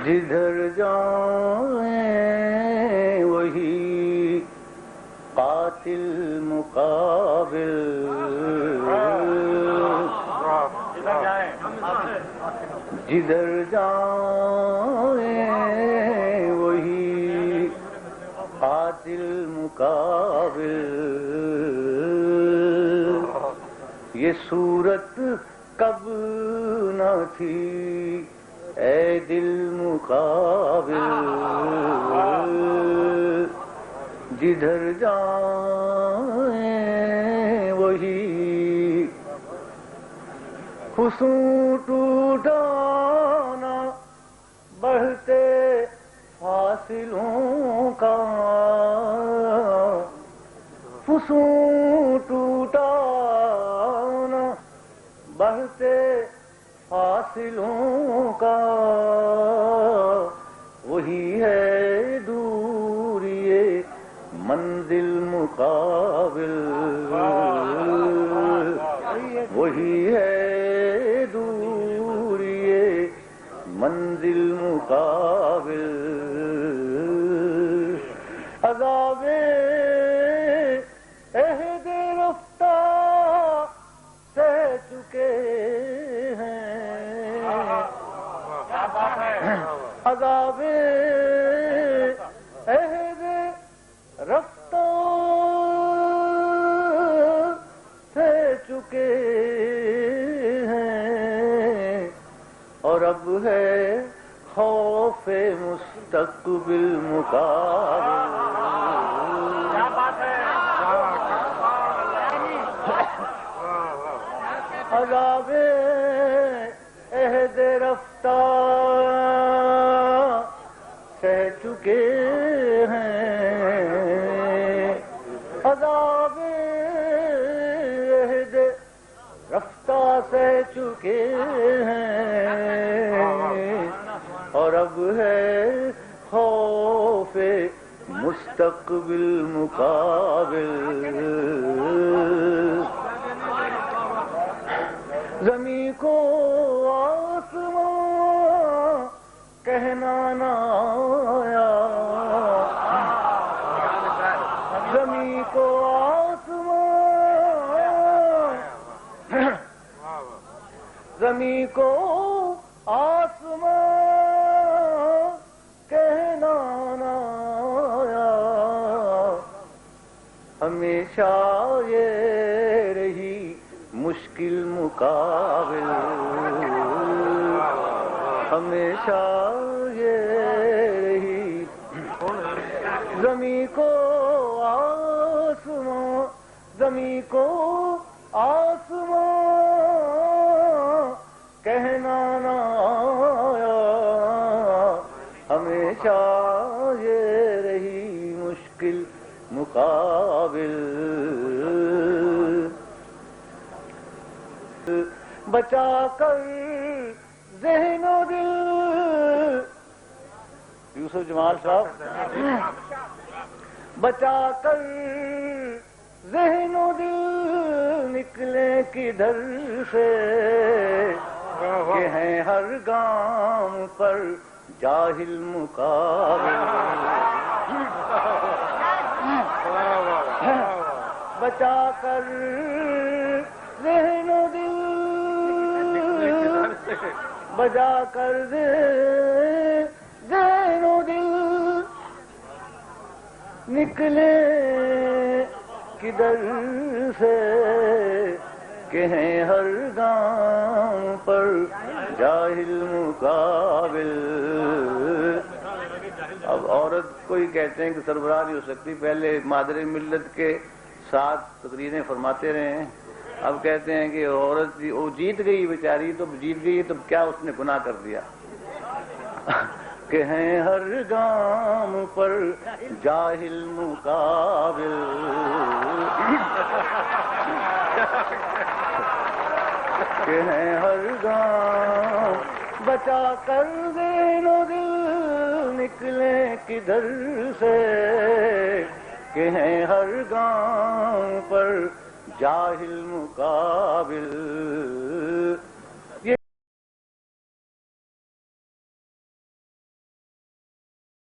جدھر جائیں وہی قاتل مقابل، جدھر جائیں وہی قاتل مقابل، یہ صورت کب نہ تھی اے دل مقابل، جدھر جائیں وہی حسن ٹوٹا نہ بڑھتے فاصلوں کا، حسن ٹوٹا نہ بڑھتے فاصلوں کا، وہی ہے دوری منزل مقابل، وہی ہے دوری منزل مقابل، عذاب عہد رفتہ سہ چکے ہیں، عذاب عہد رفتہ سہ چکے ہیں، اور اب ہے خوف مستقبل مقابل، عذاب عہد رفتہ سہ چکے ہیں، عذاب عہد رفتہ سہ چکے ہیں، اور اب ہے خوف مستقبل مقابل، زمین کو آسمان کہنا نہ آیا، زمین کو آسمان، زمین کو آسمان کہنا نہ آیا، ہمیشہ یہ رہی مشکل مقابل، ہمیشہ یہ رہی زمین کو آسمان، زمین کو آسمان کہنا نہ آیا، ہمیشہ یہ رہی مشکل مقابل، بچا کر ذہن و دل، یوسف جمال صاحب، بچا کر ذہن و دل نکلے کدھر سے، کہ ہیں ہر گام پر جاہل مقابل، بچا کر ذہن و دل، بجا کر ذہن و دل نکلے کدھر سے، کہ ہیں ہر گام پر جاہل مقابل۔ اب عورت کو ہی کہتے ہیں کہ سربراہ نہیں ہو سکتی، پہلے مادر ملت کے ساتھ تقریریں فرماتے رہے ہیں، اب کہتے ہیں کہ عورت وہ جیت گئی بیچاری، تو جیت گئی تو کیا اس نے گناہ کر دیا، کہ ہیں ہر گام پر جاہل مقابل، کہ ہیں ہر گام بچا کر ذہن و دل نکلے کدھر سے، کہ ہیں ہر گام پر جاہل مقابل۔